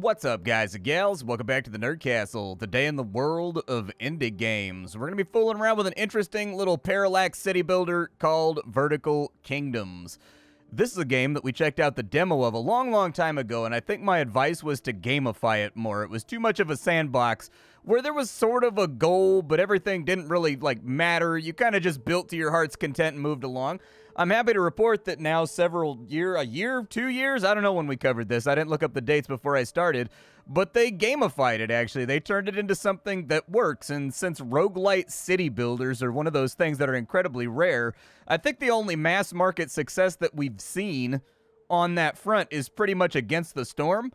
What's up, guys and gals? Welcome back to the Nerd Castle. Today in the world of indie games, we're going to be fooling around with an interesting little parallax city builder called Vertical Kingdoms. This is a game that we checked out the demo of a long time ago, and I think my advice was to gamify it more. It was too much of a sandbox where there was sort of a goal, but everything didn't really matter. You kind of just built to your heart's content and moved along. I'm happy to report that now a year, 2 years, I don't know when we covered this. I didn't look up the dates before I started, but they gamified it, actually. They turned it into something that works, and since roguelite city builders are one of those things that are incredibly rare, I think the only mass market success that we've seen on that front is pretty much Against the Storm.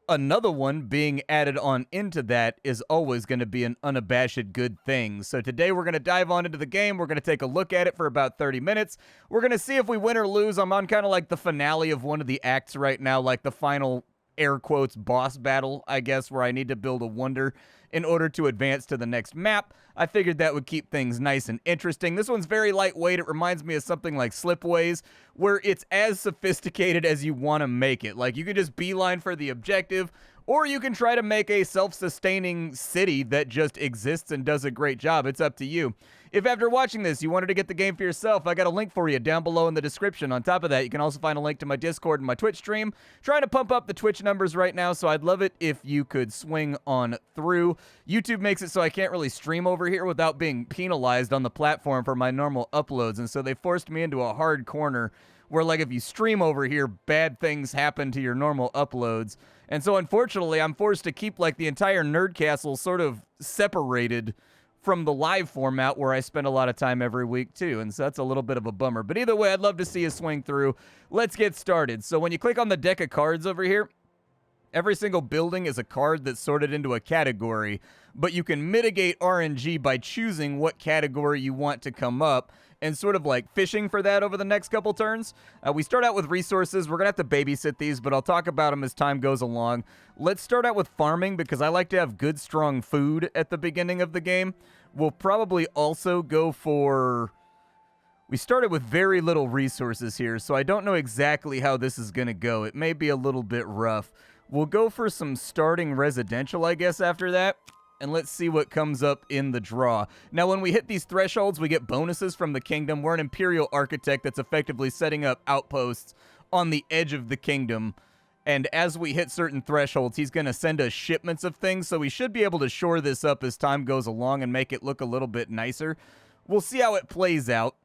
Another one being added on into that is always going to be an unabashed good thing. So today we're going to dive on into the game. We're going to take a look at it for about 30 minutes. We're going to see if we win or lose. I'm on kind of like the finale of one of the acts right now, like the final air quotes boss battle, I guess, where I need to build a wonder in order to advance to the next map. I figured that would keep things nice and interesting. This one's very lightweight. It reminds me of something like Slipways, where it's as sophisticated as you want to make it. Like, you can just beeline for the objective, or you can try to make a self-sustaining city that just exists and does a great job. It's up to you. If after watching this you wanted to get the game for yourself, I got a link for you down below in the description. On top of that, you can also find a link to my Discord and my Twitch stream. Trying to pump up the Twitch numbers right now, so I'd love it if you could swing on through. YouTube makes it so I can't really stream over here without being penalized on the platform for my normal uploads, and so they forced me into a hard corner where, like, if you stream over here, bad things happen to your normal uploads. And so, unfortunately, I'm forced to keep, like, the entire Nerd Castle sort of separated from the live format where I spend a lot of time every week, too. And so that's a little bit of a bummer. But either way, I'd love to see you swing through. Let's get started. So when you click on the deck of cards over here, every single building is a card that's sorted into a category, but you can mitigate RNG by choosing what category you want to come up and sort of like fishing for that over the next couple turns. We start out with resources. We're going to have to babysit these, but I'll talk about them as time goes along. Let's start out with farming because I like to have good, strong food at the beginning of the game. We'll probably also go for... We started with very little resources here, so I don't know exactly how this is going to go. It may be a little bit rough. We'll go for some starting residential, I guess, after that. And let's see what comes up in the draw. Now, when we hit these thresholds, we get bonuses from the kingdom. We're an Imperial architect that's effectively setting up outposts on the edge of the kingdom. And as we hit certain thresholds, he's going to send us shipments of things. So we should be able to shore this up as time goes along and make it look a little bit nicer. We'll see how it plays out.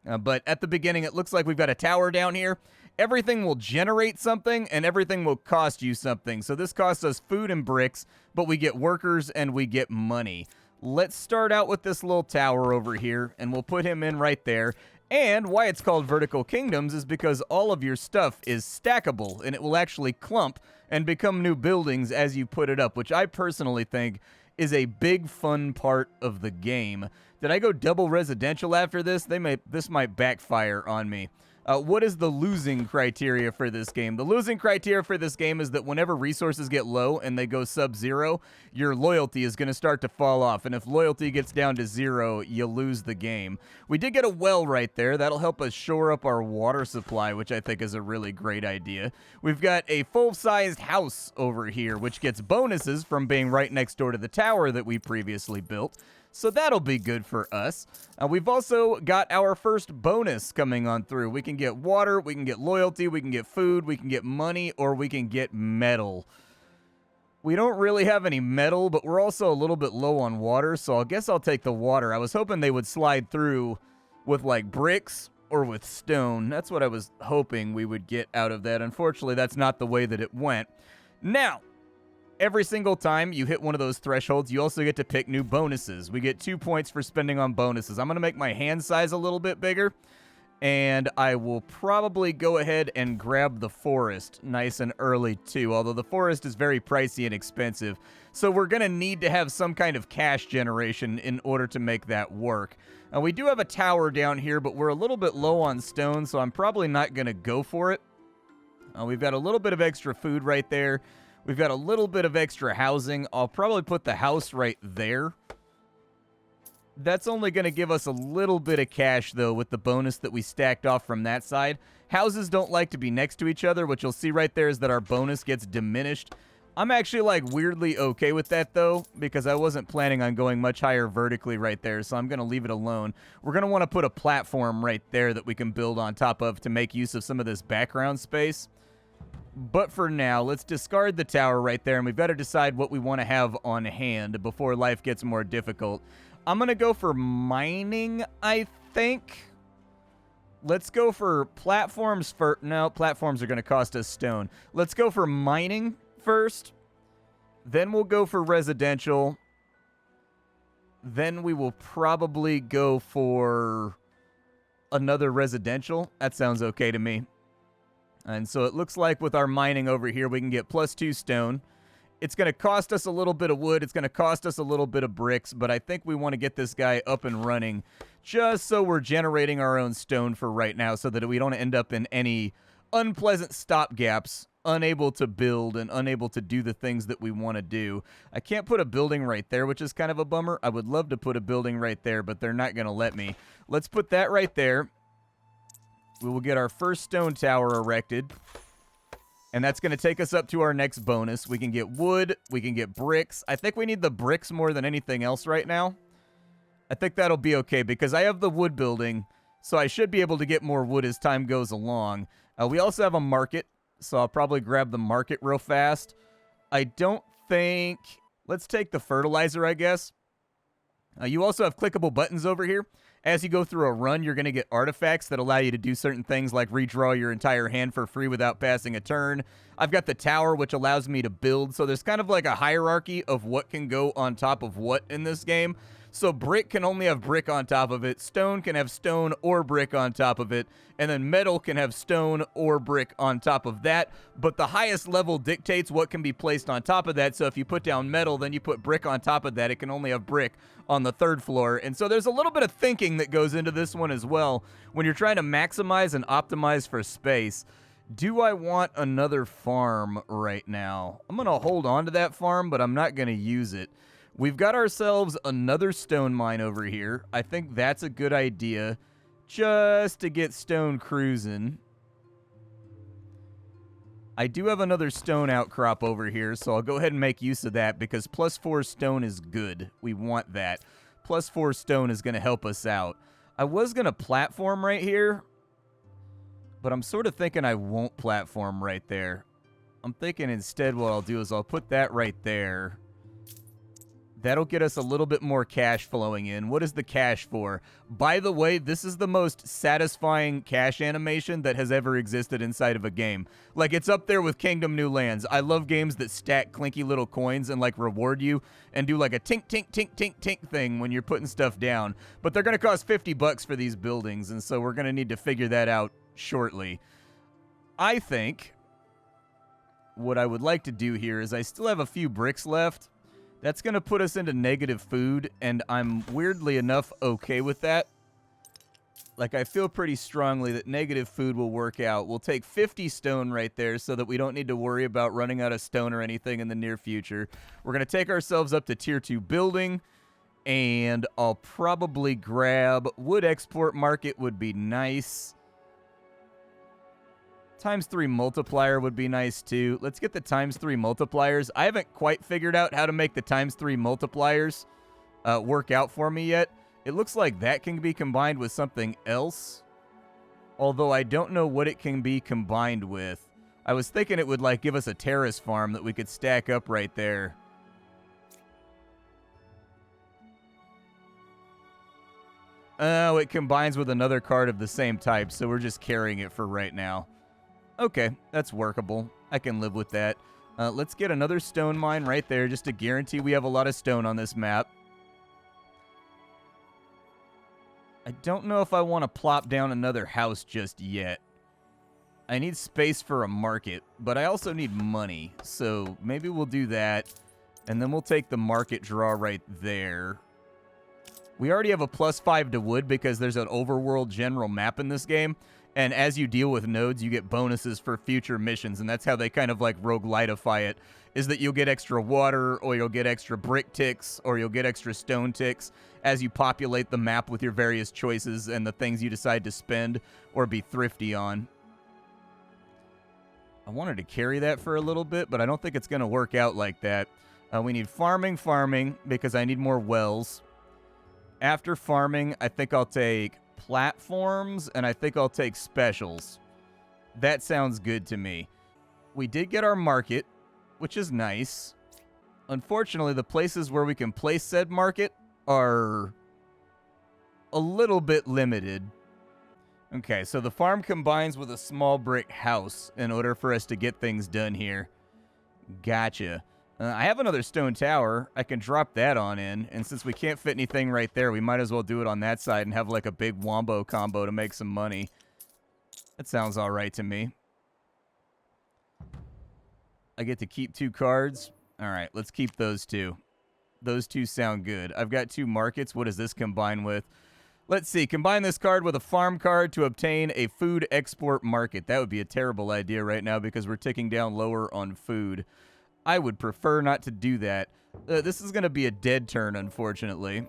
But at the beginning, it looks like we've got a tower down here. Everything will generate something, and everything will cost you something. So this costs us food and bricks, but we get workers and we get money. Let's start out with this little tower over here, and we'll put him in right there. And why it's called Vertical Kingdoms is because all of your stuff is stackable, and it will actually clump and become new buildings as you put it up, which I personally think is a big fun part of the game. Did I go double residential after this? This might backfire on me. What is the losing criteria for this game? The losing criteria for this game is that whenever resources get low and they go sub-zero, your loyalty is going to start to fall off. And if loyalty gets down to 0, you lose the game. We did get a well right there. That'll help us shore up our water supply, which I think is a really great idea. We've got a full-sized house over here, which gets bonuses from being right next door to the tower that we previously built. So that'll be good for us. We've also got our first bonus coming on through. We can get water, we can get loyalty, we can get food, we can get money, or we can get metal. We don't really have any metal, but we're also a little bit low on water, so I guess I'll take the water. I was hoping they would slide through with, like, bricks or with stone. That's what I was hoping we would get out of that. Unfortunately, that's not the way that it went. Now, every single time you hit one of those thresholds, you also get to pick new bonuses. We get 2 points for spending on bonuses. I'm going to make my hand size a little bit bigger, and I will probably go ahead and grab the forest nice and early, too, although the forest is very pricey and expensive. So we're going to need to have some kind of cash generation in order to make that work. We do have a tower down here, but we're a little bit low on stone, so I'm probably not going to go for it. We've got a little bit of extra food right there. We've got a little bit of extra housing. I'll probably put the house right there. That's only going to give us a little bit of cash, though, with the bonus that we stacked off from that side. Houses don't like to be next to each other. What you'll see right there is that our bonus gets diminished. I'm actually, like, weirdly okay with that, though, because I wasn't planning on going much higher vertically right there, so I'm going to leave it alone. We're going to want to put a platform right there that we can build on top of to make use of some of this background space. But for now, let's discard the tower right there, and we've got to decide what we want to have on hand before life gets more difficult. I'm going to go for mining, I think. Let's go for platforms for... No, platforms are going to cost us stone. Let's go for mining first. Then we'll go for residential. Then we will probably go for another residential. That sounds okay to me. And so it looks like with our mining over here, we can get +2 stone. It's going to cost us a little bit of wood. It's going to cost us a little bit of bricks, but I think we want to get this guy up and running just so we're generating our own stone for right now so that we don't end up in any unpleasant stopgaps, unable to build and unable to do the things that we want to do. I can't put a building right there, which is kind of a bummer. I would love to put a building right there, but they're not going to let me. Let's put that right there. We will get our first stone tower erected. And that's going to take us up to our next bonus. We can get wood. We can get bricks. I think we need the bricks more than anything else right now. I think that'll be okay because I have the wood building, so I should be able to get more wood as time goes along. We also have a market, so I'll probably grab the market real fast. I don't think... Let's take the fertilizer, I guess. You also have clickable buttons over here. As you go through a run, you're going to get artifacts that allow you to do certain things like redraw your entire hand for free without passing a turn. I've got the tower, which allows me to build. So there's kind of like a hierarchy of what can go on top of what in this game. So brick can only have brick on top of it. Stone can have stone or brick on top of it. And then metal can have stone or brick on top of that. But the highest level dictates what can be placed on top of that. So if you put down metal, then you put brick on top of that. It can only have brick on the 3rd floor. And so there's a little bit of thinking that goes into this one as well when you're trying to maximize and optimize for space. Do I want another farm right now? I'm going to hold on to that farm, but I'm not going to use it. We've got ourselves another stone mine over here. I think that's a good idea just to get stone cruising. I do have another stone outcrop over here, so I'll go ahead and make use of that because +4 stone is good. We want that. +4 stone is going to help us out. I was going to platform right here, but I'm sort of thinking I won't platform right there. I'm thinking instead what I'll do is I'll put that right there. That'll get us a little bit more cash flowing in. What is the cash for? By the way, this is the most satisfying cash animation that has ever existed inside of a game. Like, it's up there with Kingdom New Lands. I love games that stack clinky little coins and, like, reward you and do, like, a tink, tink, tink, tink, tink thing when you're putting stuff down. But they're going to cost 50 bucks for these buildings, and so we're going to need to figure that out shortly. I think what I would like to do here is I still have a few bricks left. That's going to put us into negative food, and I'm weirdly enough okay with that. Like, I feel pretty strongly that negative food will work out. We'll take 50 stone right there so that we don't need to worry about running out of stone or anything in the near future. We're going to take ourselves up to Tier 2 building, and I'll probably grab wood export market would be nice. ×3 multiplier would be nice too. Let's get the ×3 multipliers. I haven't quite figured out how to make the ×3 multipliers work out for me yet. It looks like that can be combined with something else, although I don't know what it can be combined with. I was thinking it would like give us a terrace farm that we could stack up right there. Oh, it combines with another card of the same type, so we're just carrying it for right now. Okay, that's workable. I can live with that. Let's get another stone mine right there just to guarantee we have a lot of stone on this map. I don't know if I want to plop down another house just yet. I need space for a market, but I also need money. So maybe we'll do that, and then we'll take the market draw right there. We already have a +5 to wood because there's an overworld general map in this game. And as you deal with nodes, you get bonuses for future missions, and that's how they kind of like roguelitify it, is that you'll get extra water, or you'll get extra brick ticks, or you'll get extra stone ticks as you populate the map with your various choices and the things you decide to spend or be thrifty on. I wanted to carry that for a little bit, but I don't think it's going to work out like that. We need farming, because I need more wells. After farming, I think I'll take platforms, and I think I'll take specials. That sounds good to me. We did get our market, which is nice. Unfortunately, the places where we can place said market are a little bit limited. Okay, so the farm combines with a small brick house in order for us to get things done here. Gotcha. I have another stone tower. I can drop that on in, and since we can't fit anything right there, we might as well do it on that side and have like a big wombo combo to make some money. That sounds all right to me. I get to keep 2 cards. All right, let's keep those 2. Those 2 sound good. I've got 2 markets. What does this combine with? Let's see. Combine this card with a farm card to obtain a food export market. That would be a terrible idea right now because we're ticking down lower on food. I would prefer not to do that. This is going to be a dead turn, unfortunately.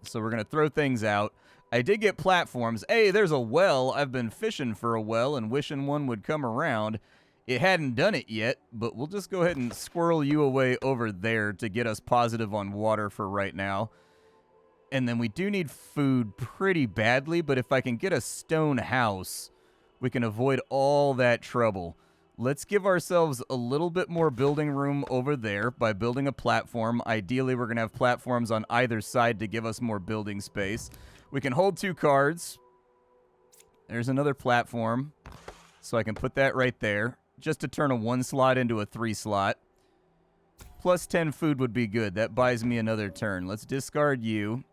So we're going to throw things out. I did get platforms. Hey, there's a well. I've been fishing for a well and wishing one would come around. It hadn't done it yet, but we'll just go ahead and squirrel you away over there to get us positive on water for right now. And then we do need food pretty badly, but if I can get a stone house, we can avoid all that trouble. Let's give ourselves a little bit more building room over there by building a platform. Ideally, we're going to have platforms on either side to give us more building space. We can hold 2 cards. There's another platform, so I can put that right there, just to turn a 1 slot into a 3 slot. Plus 10 food would be good. That buys me another turn. Let's discard you.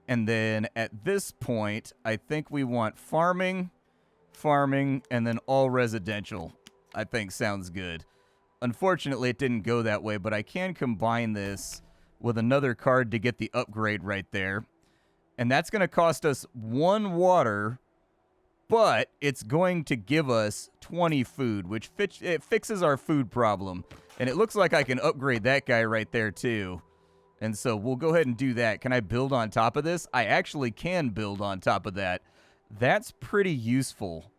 And then at this point, I think we want farming, and then all residential. I think sounds good. Unfortunately, it didn't go that way, but I can combine this with another card to get the upgrade right there. And that's going to cost us 1 water, but it's going to give us 20 food, which it fixes our food problem. And it looks like I can upgrade that guy right there, too. And so we'll go ahead and do that. Can I build on top of this? I actually can build on top of that. That's pretty useful.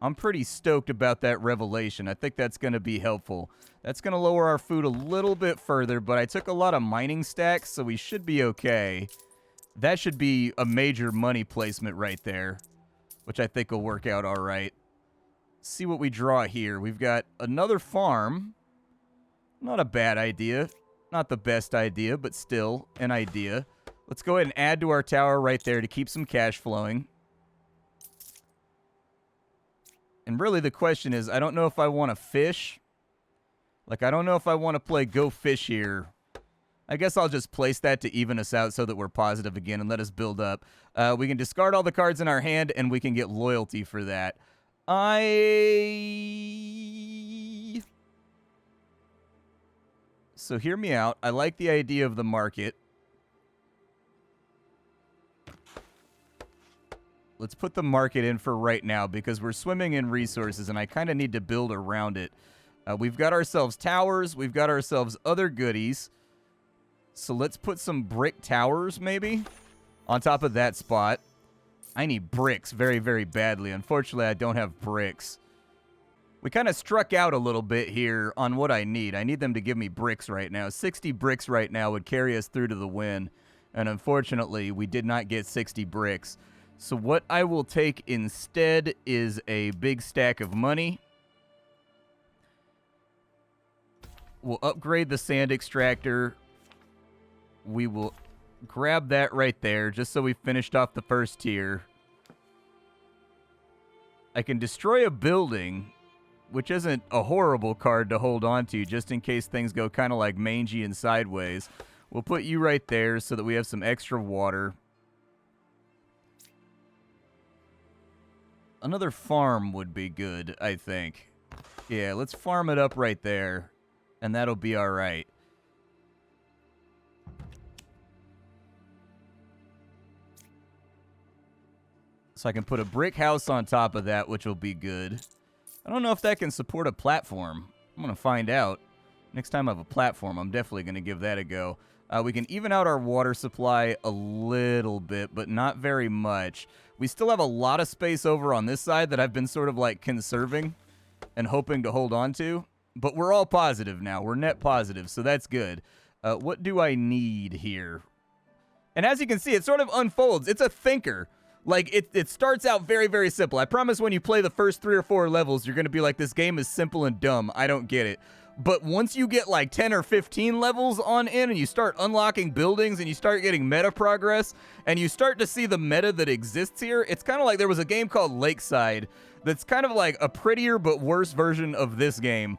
I'm pretty stoked about that revelation. I think that's going to be helpful. That's going to lower our food a little bit further, but I took a lot of mining stacks, so we should be okay. That should be a major money placement right there, which I think will work out all right. See what we draw here. We've got another farm. Not a bad idea. Not the best idea, but still an idea. Let's go ahead and add to our tower right there to keep some cash flowing. And really the question is, I don't know if I want to fish. Like, I don't know if I want to play go fish here. I guess I'll just place that to even us out so that we're positive again and let us build up. We can discard all the cards in our hand, and we can get loyalty for that. So hear me out. I like the idea of the market. Let's put the market in for right now because we're swimming in resources, and I kind of need to build around it. We've got ourselves towers. We've got ourselves other goodies. So let's put some brick towers, maybe, on top of that spot. I need bricks very, very badly. Unfortunately, I don't have bricks. We kind of struck out a little bit here on what I need. I need them to give me bricks right now. 60 bricks right now would carry us through to the win. And unfortunately, we did not get 60 bricks. So what I will take instead is a big stack of money. We'll upgrade the sand extractor. We will grab that right there just so we finished off the first tier. I can destroy a building, which isn't a horrible card to hold on to just in case things go kind of like mangy and sideways. We'll put you right there so that we have some extra water. Another farm would be good, I think. Yeah, let's farm it up right there, and that'll be all right. So I can put a brick house on top of that, which will be good. I don't know if that can support a platform. I'm going to find out. Next time I have a platform, I'm definitely going to give that a go. We can even out our water supply a little bit, but not very much. We still have a lot of space over on this side that I've been sort of like conserving. and hoping to hold on to. But we're all positive now. We're net positive, so that's good. What do I need here? And as you can see, it sort of unfolds. It's a thinker. Like, it starts out very, very simple. I promise when you play the first 3 or 4 levels, you're going to be like, this game is simple and dumb. I don't get it. But once you get like 10 or 15 levels on in and you start unlocking buildings and you start getting meta progress and you start to see the meta that exists here, it's kind of like there was a game called Lakeside that's kind of like a prettier but worse version of this game.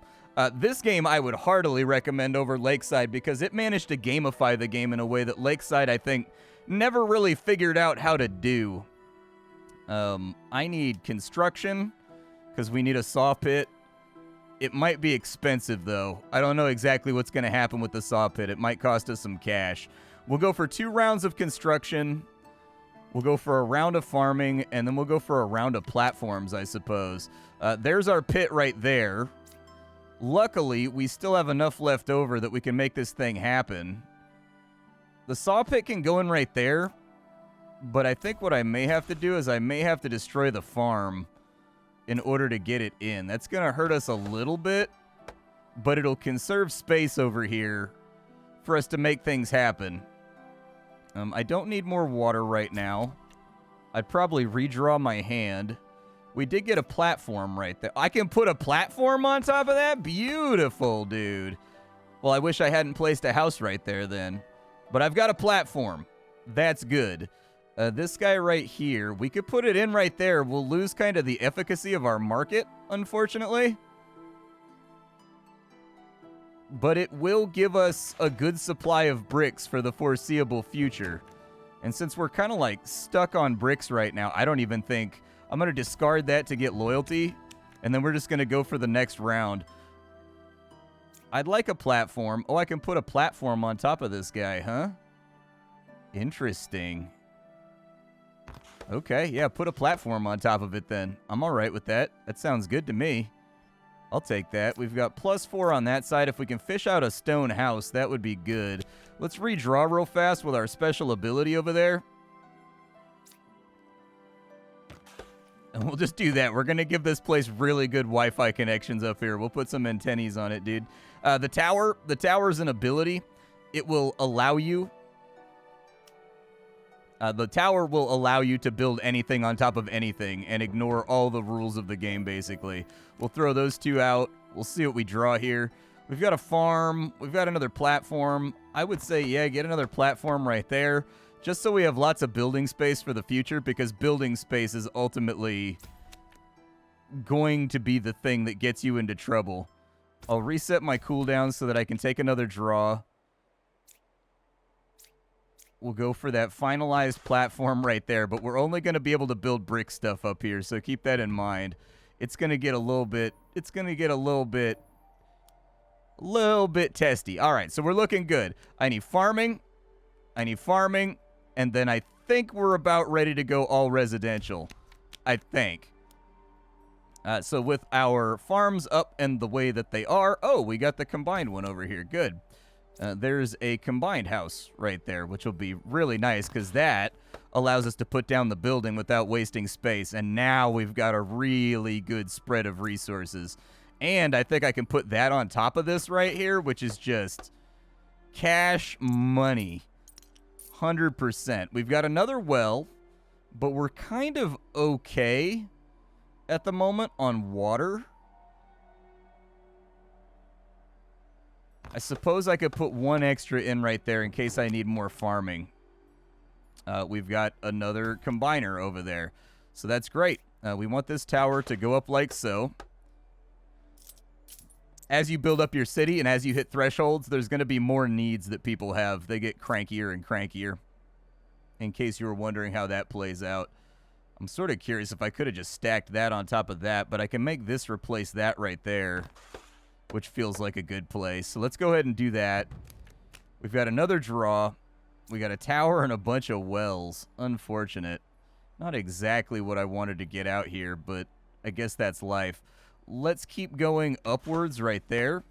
This game I would heartily recommend over Lakeside because it managed to gamify the game in a way that Lakeside, I think, never really figured out how to do. I need construction because we need a saw pit. It might be expensive, though. I don't know exactly what's going to happen with the saw pit. It might cost us some cash. We'll go for 2 rounds of construction. We'll go for a round of farming, and then we'll go for a round of platforms, I suppose. There's our pit right there. Luckily, we still have enough left over that we can make this thing happen. The saw pit can go in right there, but I think what I may have to do is I may have to destroy the farm in order to get it in. That's going to hurt us a little bit, but it'll conserve space over here for us to make things happen. I don't need more water right now. I'd probably redraw my hand. We did get a platform right there. I can put a platform on top of that? Beautiful, dude. Well, I wish I hadn't placed a house right there then. But I've got a platform. That's good. This guy right here, we could put it in right there. We'll lose kind of the efficacy of our market, unfortunately. But it will give us a good supply of bricks for the foreseeable future. And since we're kind of like stuck on bricks right now, I don't even think... I'm going to discard that to get loyalty. And then we're just going to go for the next round. I'd like a platform. Oh, I can put a platform on top of this guy, huh? Interesting. Okay, yeah, put a platform on top of it then. I'm all right with that. That sounds good to me. I'll take that. We've got +4 on that side. If we can fish out a stone house, that would be good. Let's redraw real fast with our special ability over there. And we'll just do that. We're going to give this place really good Wi-Fi connections up here. We'll put some antennas on it, dude. The tower's an ability. It will allow you... the tower will allow you to build anything on top of anything and ignore all the rules of the game, basically. We'll throw those 2 out. We'll see what we draw here. We've got a farm. We've got another platform. I would say, yeah, get another platform right there, just so we have lots of building space for the future, because building space is ultimately going to be the thing that gets you into trouble. I'll reset my cooldown so that I can take another draw. We'll go for that finalized platform right there, but we're only going to be able to build brick stuff up here, so keep that in mind. It's going to get a little bit, testy. All right, so we're looking good. I need farming, and then I think we're about ready to go all residential. I think. So with our farms up and the way that they are, oh, we got the combined one over here. Good. There's a combined house right there, which will be really nice because that allows us to put down the building without wasting space. And now we've got a really good spread of resources. And I think I can put that on top of this right here, which is just cash money. 100%. We've got another well, but we're kind of okay at the moment on water. I suppose I could put 1 extra in right there in case I need more farming. We've got another combiner over there. So that's great. We want this tower to go up like so. As you build up your city and as you hit thresholds, there's going to be more needs that people have. They get crankier and crankier. In case you were wondering how that plays out. I'm sort of curious if I could have just stacked that on top of that, but I can make this replace that right there, which feels like a good place. So let's go ahead and do that. We've got another draw. We got a tower and a bunch of wells. Unfortunate. Not exactly what I wanted to get out here, but I guess that's life. Let's keep going upwards right there.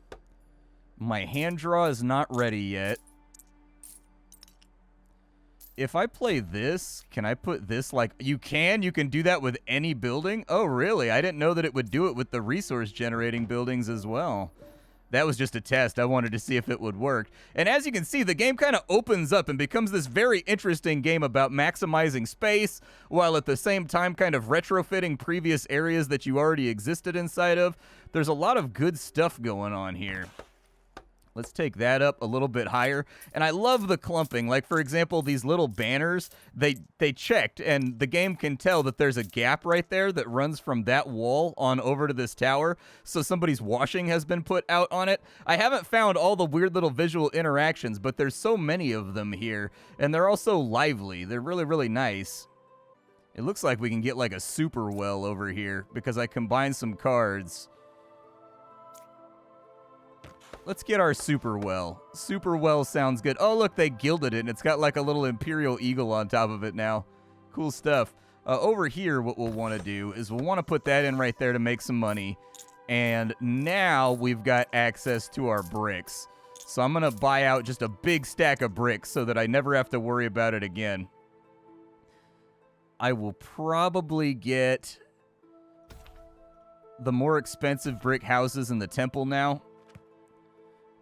My hand draw is not ready yet. If I play this, can I put this like... You can do that with any building? Oh, really? I didn't know that it would do it with the resource generating buildings as well. That was just a test. I wanted to see if it would work. And as you can see, the game kind of opens up and becomes this very interesting game about maximizing space, while at the same time kind of retrofitting previous areas that you already existed inside of. There's a lot of good stuff going on here. Let's take that up a little bit higher. And I love the clumping. Like, for example, these little banners, they checked, and the game can tell that there's a gap right there that runs from that wall on over to this tower. So somebody's washing has been put out on it. I haven't found all the weird little visual interactions, but there's so many of them here. And they're all so lively. They're really, really nice. It looks like we can get like a super well over here because I combined some cards. Let's get our super well. Super well sounds good. Oh, look, they gilded it, and it's got like a little Imperial eagle on top of it now. Cool stuff. Over here, what we'll want to do is we'll want to put that in right there to make some money. And now we've got access to our bricks. So I'm going to buy out just a big stack of bricks so that I never have to worry about it again. I will probably get the more expensive brick houses in the temple now.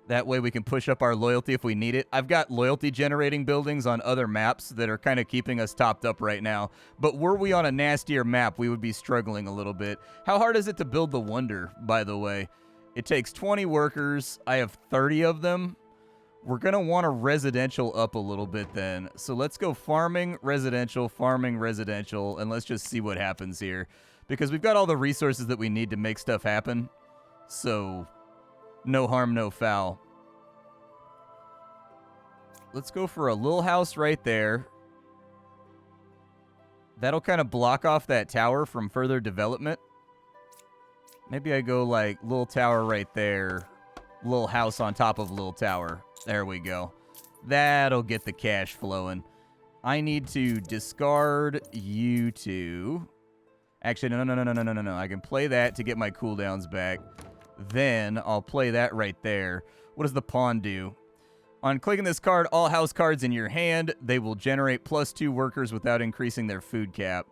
That way we can push up our loyalty if we need it. I've got loyalty generating buildings on other maps that are kind of keeping us topped up right now. But were we on a nastier map, we would be struggling a little bit. How hard is it to build the Wonder, by the way? It takes 20 workers. I have 30 of them. We're going to want a residential up a little bit then. So let's go farming, residential, and let's just see what happens here. Because we've got all the resources that we need to make stuff happen. So... no harm, no foul. Let's go for a little house right there. That'll kind of block off that tower from further development. Maybe I go like little tower right there. Little house on top of little tower. There we go. That'll get the cash flowing. I need to discard you two. Actually, no. I can play that to get my cooldowns back. Then I'll play that right there. What does the pawn do? On clicking this card, all house cards in your hand, they will generate +2 workers without increasing their food cap.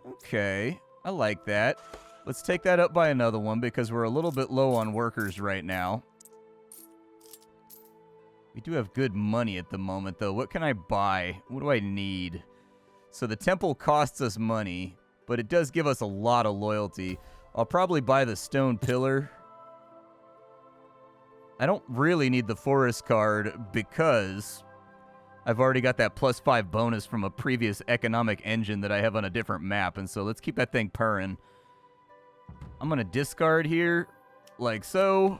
Okay, I like that. Let's take that up by another one because we're a little bit low on workers right now. We do have good money at the moment, though. What can I buy? What do I need? So the temple costs us money, but it does give us a lot of loyalty. I'll probably buy the stone pillar. I don't really need the forest card because I've already got that +5 bonus from a previous economic engine that I have on a different map. And so let's keep that thing purring. I'm going to discard here like so.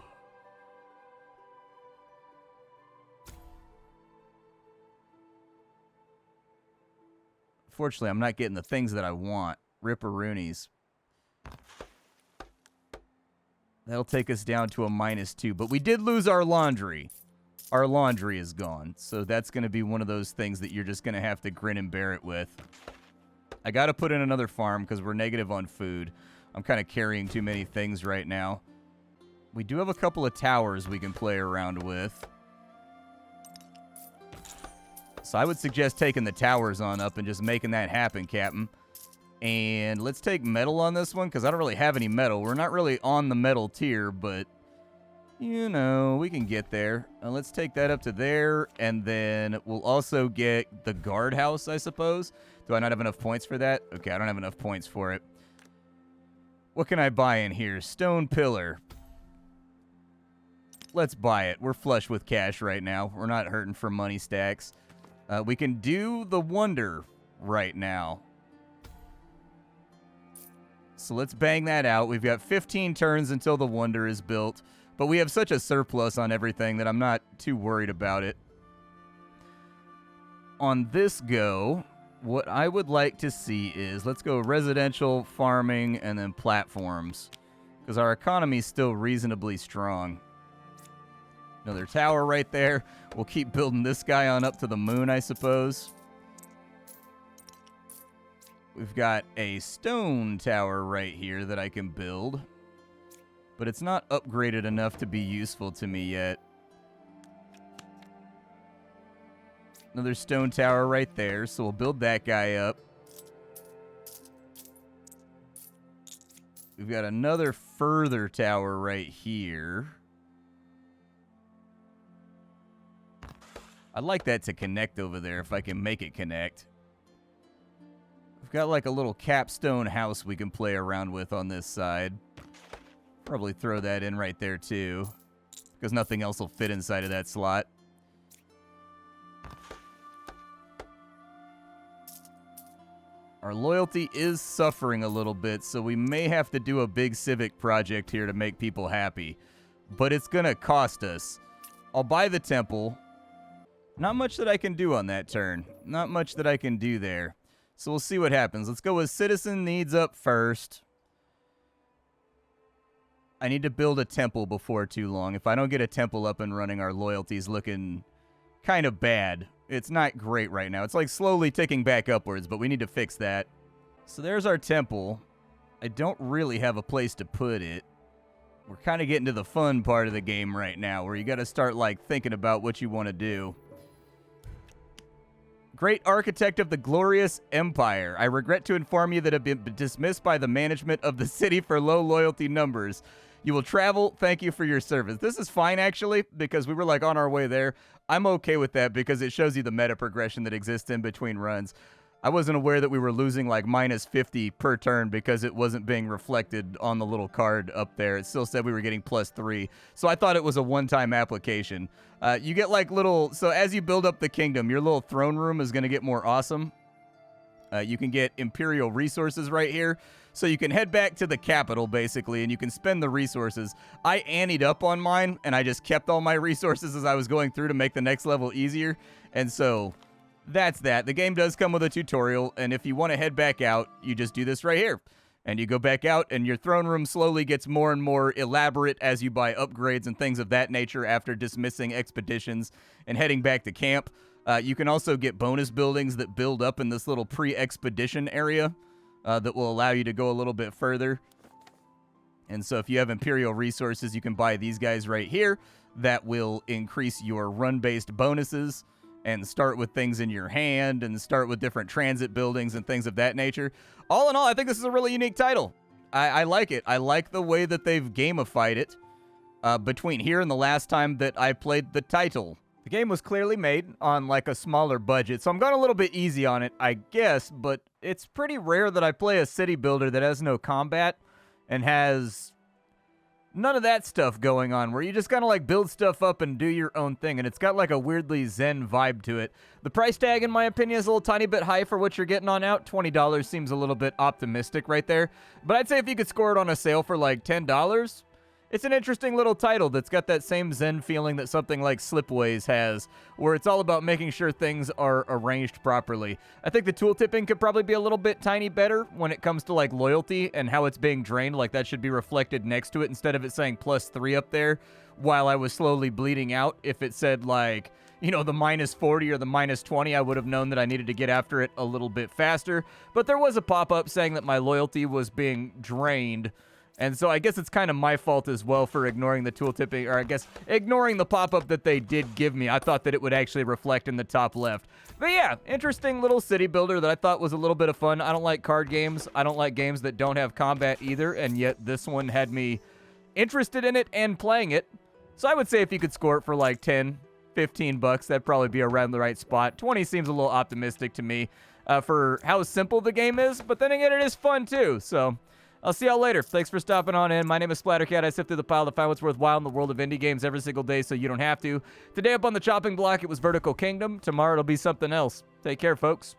Fortunately, I'm not getting the things that I want. Ripperoonies. That'll take us down to a -2. But we did lose our laundry. Our laundry is gone. So that's going to be one of those things that you're just going to have to grin and bear it with. I got to put in another farm because we're negative on food. I'm kind of carrying too many things right now. We do have a couple of towers we can play around with. So I would suggest taking the towers on up and just making that happen, Captain. And let's take metal on this one, because I don't really have any metal. We're not really on the metal tier, but, you know, we can get there. Let's take that up to there, and then we'll also get the guardhouse, I suppose. Do I not have enough points for that? Okay, I don't have enough points for it. What can I buy in here? Stone pillar. Let's buy it. We're flush with cash right now. We're not hurting for money stacks. We can do the wonder right now. So let's bang that out. We've got 15 turns until the wonder is built, but we have such a surplus on everything that I'm not too worried about it. On this go, what I would like to see is, let's go residential, farming, and then platforms, because our economy is still reasonably strong. Another tower right there. We'll keep building this guy on up to the moon, I suppose. We've got a stone tower right here that I can build, but it's not upgraded enough to be useful to me yet. Another stone tower right there, so we'll build that guy up. We've got another further tower right here. I'd like that to connect over there if I can make it connect. We've got like a little capstone house we can play around with on this side. Probably throw that in right there too, because nothing else will fit inside of that slot. Our loyalty is suffering a little bit, so we may have to do a big civic project here to make people happy. But it's going to cost us. I'll buy the temple. Not much that I can do on that turn. Not much that I can do there. So we'll see what happens. Let's go with citizen needs up first. I need to build a temple before too long. If I don't get a temple up and running, our loyalty's looking kind of bad. It's not great right now. It's like slowly ticking back upwards, but we need to fix that. So there's our temple. I don't really have a place to put it. We're kind of getting to the fun part of the game right now, where you got to start like thinking about what you want to do. Great architect of the glorious empire, I regret to inform you that have been dismissed by the management of the city for low loyalty numbers. You will travel. Thank you for your service. This is fine, actually, because we were like on our way there. I'm okay with that because it shows you the meta progression that exists in between runs. I wasn't aware that we were losing like minus 50 per turn because it wasn't being reflected on the little card up there. It still said we were getting +3. So I thought it was a one-time application. You get like little, so as you build up the kingdom, your little throne room is going to get more awesome. You can get Imperial resources right here. So you can head back to the capital, basically, and you can spend the resources. I anteed up on mine, and I just kept all my resources as I was going through to make the next level easier. And so that's that. The game does come with a tutorial, and if you want to head back out, you just do this right here. And you go back out, and your throne room slowly gets more and more elaborate as you buy upgrades and things of that nature after dismissing expeditions and heading back to camp. You can also get bonus buildings that build up in this little pre-expedition area. That will allow you to go a little bit further. And so if you have Imperial resources, you can buy these guys right here. That will increase your run-based bonuses and start with things in your hand and start with different transit buildings and things of that nature. All in all, I think this is a really unique title. I like it. I like the way that they've gamified it between here and the last time that I played the title. The game was clearly made on like a smaller budget, so I'm going a little bit easy on it, I guess, but it's pretty rare that I play a city builder that has no combat and has none of that stuff going on, where you just kind of like build stuff up and do your own thing, and it's got like a weirdly zen vibe to it. The price tag, in my opinion, is a little tiny bit high for what you're getting on out. $20 seems a little bit optimistic right there, but I'd say if you could score it on a sale for like $10, it's an interesting little title that's got that same zen feeling that something like Slipways has, where it's all about making sure things are arranged properly. I think the tooltipping could probably be a little bit tiny better when it comes to like loyalty and how it's being drained. Like that should be reflected next to it instead of it saying +3 up there while I was slowly bleeding out. If it said like, you know, the -40 or the -20, I would have known that I needed to get after it a little bit faster. But there was a pop-up saying that my loyalty was being drained. And so I guess it's kind of my fault as well for ignoring the tooltipping, or I guess ignoring the pop-up that they did give me. I thought that it would actually reflect in the top left. But yeah, interesting little city builder that I thought was a little bit of fun. I don't like card games. I don't like games that don't have combat either, and yet this one had me interested in it and playing it. So I would say if you could score it for like 10, 15 bucks, that'd probably be around the right spot. 20 seems a little optimistic to me for how simple the game is, but then again, it is fun too, so I'll see y'all later. Thanks for stopping on in. My name is Splattercat. I sift through the pile to find what's worthwhile in the world of indie games every single day so you don't have to. Today up on the chopping block, it was Vertical Kingdom. Tomorrow it'll be something else. Take care, folks.